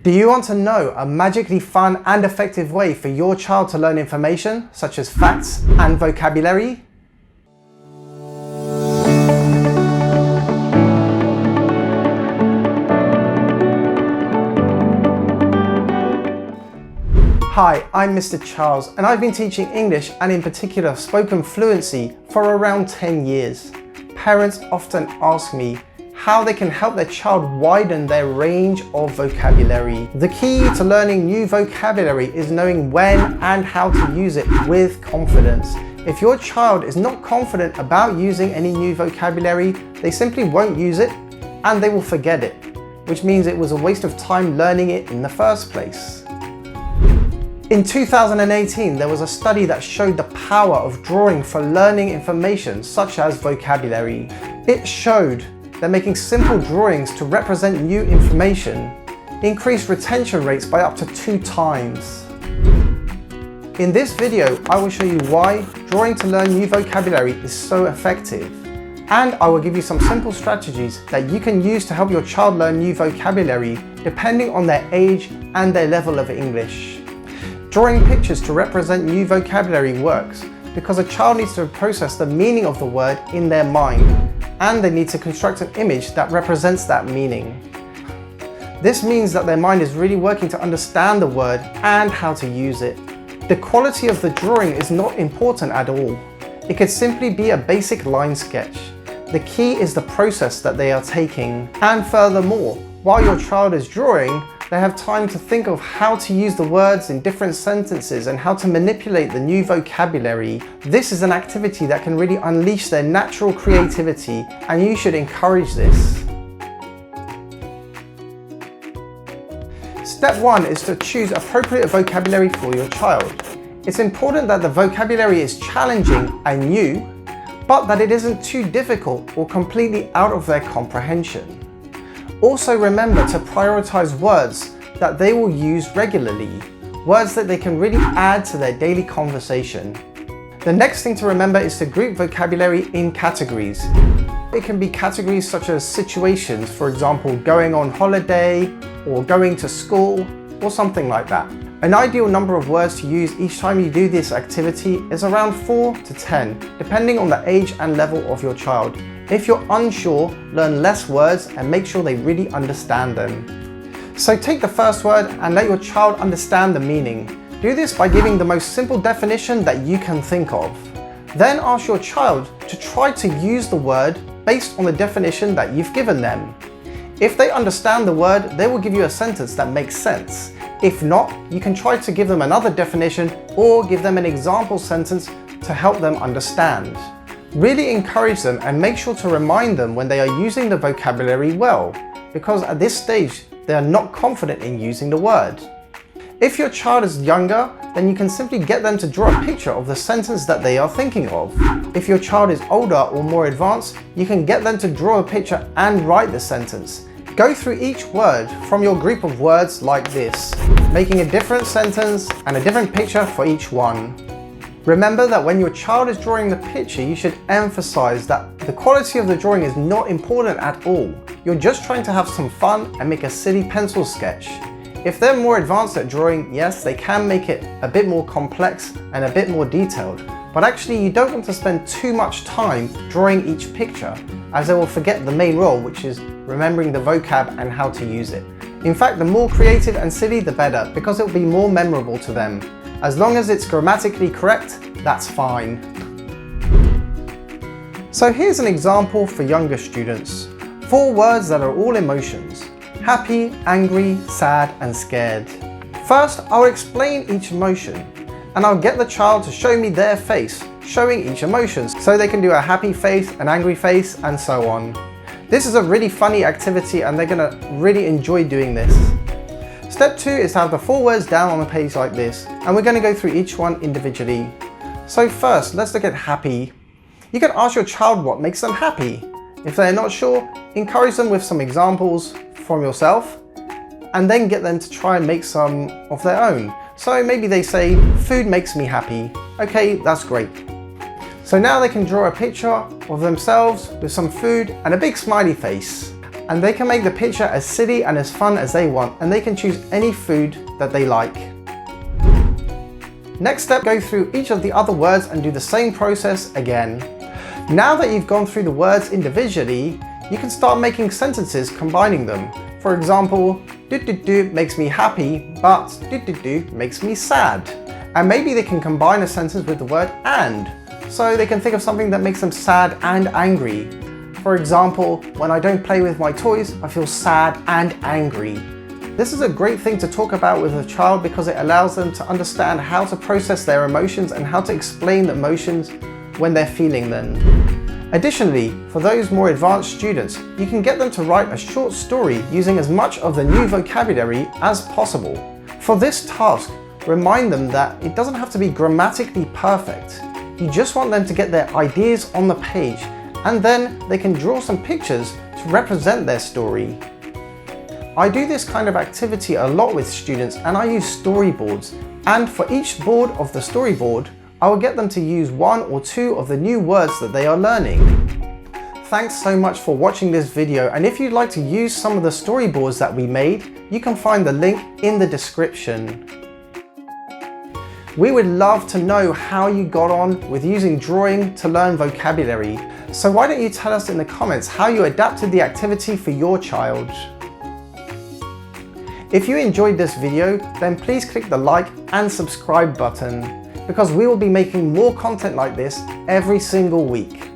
Do you want to know a magically fun and effective way for your child to learn information, such as facts and vocabulary? Hi, I'm Mr. Charles, and I've been teaching English and in particular spoken fluency for around 10 years. Parents often ask me how they can help their child widen their range of vocabulary. The key to learning new vocabulary is knowing when and how to use it with confidence. If your child is not confident about using any new vocabulary, they simply won't use it and they will forget it, which means it was a waste of time learning it in the first place. In 2018, there was a study that showed the power of drawing for learning information such as vocabulary. It showed that making simple drawings to represent new information increased retention rates by up to 2 times. In this video, I will show you why drawing to learn new vocabulary is so effective, and I will give you some simple strategies that you can use to help your child learn new vocabulary depending on their age and their level of English. Drawing pictures to represent new vocabulary works because a child needs to process the meaning of the word in their mind, and they need to construct an image that represents that meaning. This means that their mind is really working to understand the word and how to use it. The quality of the drawing is not important at all. It could simply be a basic line sketch. The key is the process that they are taking. And furthermore, while your child is drawing, they have time to think of how to use the words in different sentences and how to manipulate the new vocabulary. This is an activity that can really unleash their natural creativity, and you should encourage this. Step 1 is to choose appropriate vocabulary for your child. It's important that the vocabulary is challenging and new, but that it isn't too difficult or completely out of their comprehension. Also remember to prioritize words that they will use regularly, words that they can really add to their daily conversation. The next thing to remember is to group vocabulary in categories. It can be categories such as situations, for example, going on holiday or going to school or something like that. An ideal number of words to use each time you do this activity is around 4 to 10, depending on the age and level of your child. If you're unsure, learn less words and make sure they really understand them. So take the first word and let your child understand the meaning. Do this by giving the most simple definition that you can think of. Then ask your child to try to use the word based on the definition that you've given them. If they understand the word, they will give you a sentence that makes sense. If not, you can try to give them another definition or give them an example sentence to help them understand. Really encourage them and make sure to remind them when they are using the vocabulary well, because at this stage they are not confident in using the word. If your child is younger, then you can simply get them to draw a picture of the sentence that they are thinking of. If your child is older or more advanced, you can get them to draw a picture and write the sentence. Go through each word from your group of words like this, making a different sentence and a different picture for each one. Remember that when your child is drawing the picture, you should emphasize that the quality of the drawing is not important at all. You're just trying to have some fun and make a silly pencil sketch. If they're more advanced at drawing, yes, they can make it a bit more complex and a bit more detailed. But actually, you don't want to spend too much time drawing each picture, as they will forget the main role, which is remembering the vocab and how to use it. In fact, the more creative and silly, the better, because it will be more memorable to them. As long as it's grammatically correct, that's fine. So here's an example for younger students. 4 words that are all emotions: happy, angry, sad, and scared. First, I'll explain each emotion, and I'll get the child to show me their face, showing each emotion, so they can do a happy face, an angry face, and so on. This is a really funny activity, and they're gonna really enjoy doing this. Step 2 is to have the 4 words down on a page like this, and we're going to go through each one individually. So first, let's look at happy. You can ask your child what makes them happy. If they're not sure, encourage them with some examples from yourself, and then get them to try and make some of their own. So maybe they say, food makes me happy. Okay, that's great. So now they can draw a picture of themselves with some food and a big smiley face. and they can make the picture as silly and as fun as they want, and they can choose any food that they like. Next step, go through each of the other words and do the same process again. Now that you've gone through the words individually, you can start making sentences combining them. For example, do makes me happy, but do makes me sad. And maybe they can combine a sentence with the word and, so they can think of something that makes them sad and angry. For example, when I don't play with my toys, I feel sad and angry. This is a great thing to talk about with a child because it allows them to understand how to process their emotions and how to explain the emotions when they're feeling them. Additionally, for those more advanced students, you can get them to write a short story using as much of the new vocabulary as possible. For this task, remind them that it doesn't have to be grammatically perfect. You just want them to get their ideas on the page, and then they can draw some pictures to represent their story. I do this kind of activity a lot with students, and I use storyboards. And for each board of the storyboard, I will get them to use 1 or 2 of the new words that they are learning. Thanks so much for watching this video, and if you'd like to use some of the storyboards that we made, you can find the link in the description. We would love to know how you got on with using drawing to learn vocabulary. So why don't you tell us in the comments how you adapted the activity for your child? If you enjoyed this video, then please click the like and subscribe button, because we will be making more content like this every single week.